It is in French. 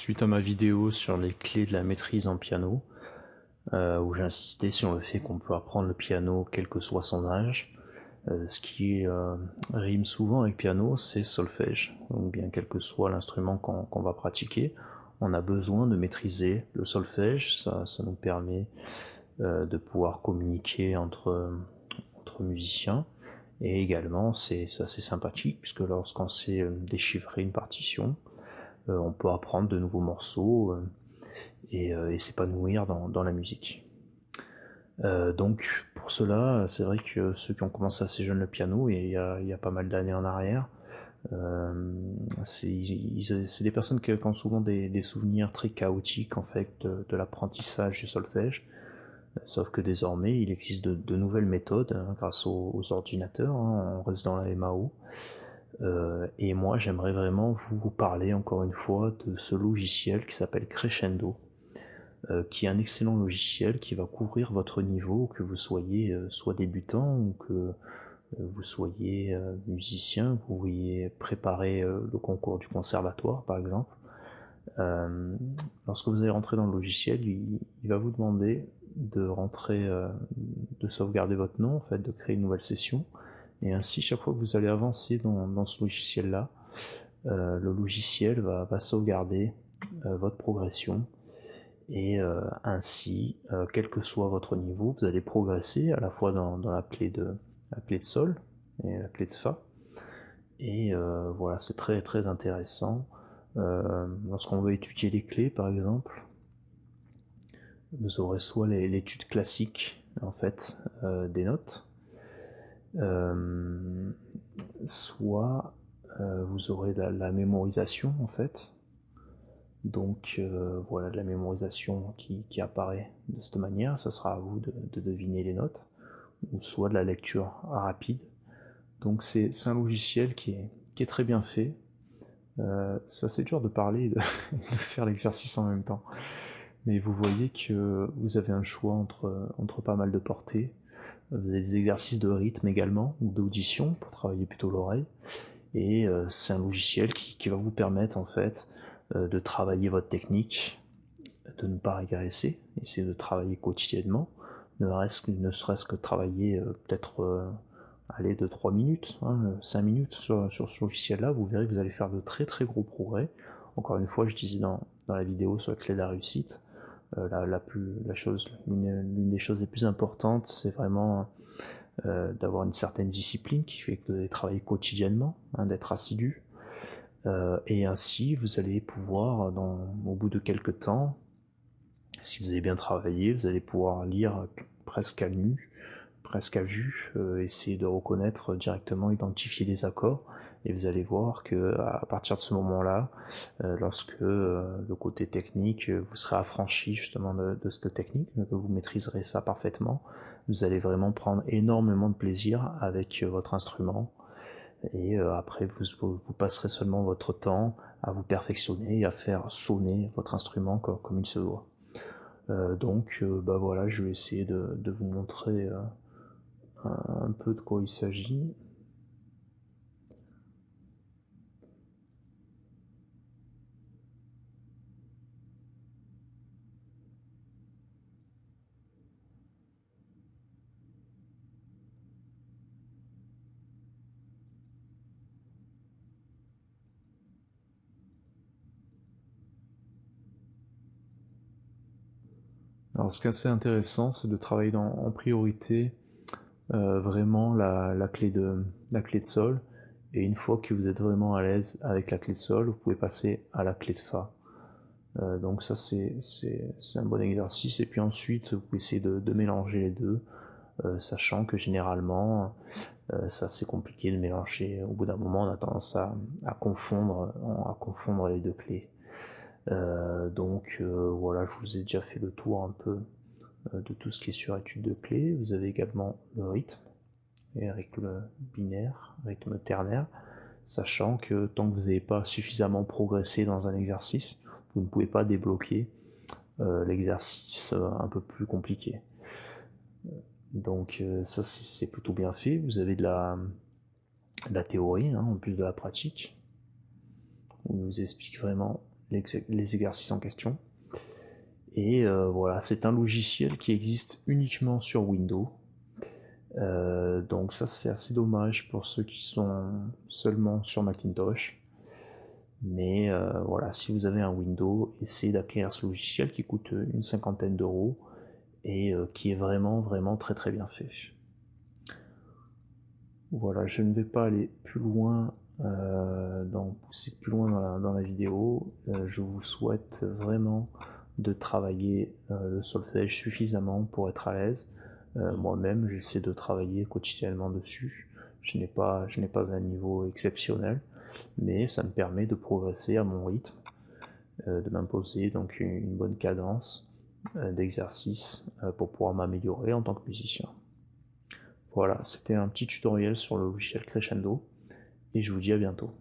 Suite à ma vidéo sur les clés de la maîtrise en piano, où j'ai insisté sur le fait qu'on peut apprendre le piano quel que soit son âge, ce qui rime souvent avec piano, c'est solfège. Donc bien quel que soit l'instrument qu'on va pratiquer, on a besoin de maîtriser le solfège. Ça nous permet de pouvoir communiquer entre musiciens. Et également, c'est assez sympathique, puisque lorsqu'on sait déchiffrer une partition, on peut apprendre de nouveaux morceaux et s'épanouir dans la musique. Donc pour cela, c'est vrai que ceux qui ont commencé assez jeunes le piano, et il y a pas mal d'années en arrière, c'est des personnes qui ont souvent des souvenirs très chaotiques en fait de l'apprentissage du solfège. Sauf que désormais, il existe de nouvelles méthodes grâce aux ordinateurs, on reste dans la MAO. Et moi, j'aimerais vraiment vous parler encore une fois de ce logiciel qui s'appelle Crescendo, qui est un excellent logiciel qui va couvrir votre niveau, que vous soyez soit débutant ou que vous soyez musicien, que vous vouliez préparer le concours du conservatoire par exemple. Euh, Lorsque vous allez rentrer dans le logiciel, il va vous demander de sauvegarder votre nom, en fait, de créer une nouvelle session. Et ainsi, chaque fois que vous allez avancer dans ce logiciel-là, le logiciel va sauvegarder votre progression. Et ainsi, quel que soit votre niveau, vous allez progresser à la fois dans la clé de sol et la clé de fa. Et voilà, c'est très très intéressant. Lorsqu'on veut étudier les clés, par exemple, vous aurez soit l'étude classique en fait des notes, euh, soit vous aurez la mémorisation en fait. Donc voilà, de la mémorisation qui apparaît de cette manière. Ça sera à vous de deviner les notes, ou soit de la lecture rapide. Donc c'est un logiciel qui est très bien fait. C'est assez dur de parler et de, de faire l'exercice en même temps. Mais vous voyez que vous avez un choix entre pas mal de portées. Vous avez des exercices de rythme également, ou d'audition, pour travailler plutôt l'oreille. Et c'est un logiciel qui va vous permettre en fait de travailler votre technique, de ne pas régresser, essayer de travailler quotidiennement, ne serait-ce que travailler peut-être aller de 3 minutes, 5 minutes sur ce logiciel-là, vous verrez que vous allez faire de très très gros progrès. Encore une fois, je disais dans la vidéo sur la clé de la réussite, l'une des choses les plus importantes, c'est vraiment d'avoir une certaine discipline qui fait que vous allez travailler quotidiennement, d'être assidu. Et ainsi, vous allez pouvoir, au bout de quelques temps, si vous avez bien travaillé, vous allez pouvoir lire presque à nu, presque à vue, essayer de reconnaître directement, identifier les accords, et vous allez voir que à partir de ce moment-là, lorsque le côté technique, vous serez affranchi justement de cette technique, que vous maîtriserez ça parfaitement, vous allez vraiment prendre énormément de plaisir avec votre instrument, et après vous passerez seulement votre temps à vous perfectionner et à faire sonner votre instrument comme il se doit. Donc bah voilà, je vais essayer de vous montrer un peu de quoi il s'agit. Alors ce qui est assez intéressant, c'est de travailler en priorité vraiment la clé de sol. Et une fois que vous êtes vraiment à l'aise avec la clé de sol, vous pouvez passer à la clé de fa. Donc ça c'est un bon exercice. Et puis ensuite, vous pouvez essayer de mélanger les deux, sachant que généralement, c'est assez compliqué de mélanger. Au bout d'un moment, on a tendance à confondre les deux clés. Donc voilà, je vous ai déjà fait le tour un peu de tout ce qui est sur étude de clés. Vous avez également le rythme, et rythme binaire, rythme ternaire, sachant que tant que vous n'avez pas suffisamment progressé dans un exercice, vous ne pouvez pas débloquer l'exercice un peu plus compliqué. Donc ça c'est plutôt bien fait. Vous avez de la théorie en plus de la pratique. On vous explique vraiment les exercices en question. Et voilà, c'est un logiciel qui existe uniquement sur Windows. Donc ça c'est assez dommage pour ceux qui sont seulement sur Macintosh. Mais voilà, si vous avez un Windows, essayez d'acquérir ce logiciel qui coûte une cinquantaine d'euros et qui est vraiment vraiment très très bien fait. Voilà, je ne vais pas aller plus loin, pousser plus loin dans la vidéo. Je vous souhaite vraiment de travailler le solfège suffisamment pour être à l'aise. Moi-même, j'essaie de travailler quotidiennement dessus. Je n'ai pas un niveau exceptionnel, mais ça me permet de progresser à mon rythme, de m'imposer donc une bonne cadence d'exercice pour pouvoir m'améliorer en tant que musicien. Voilà, c'était un petit tutoriel sur le logiciel Crescendo, et je vous dis à bientôt.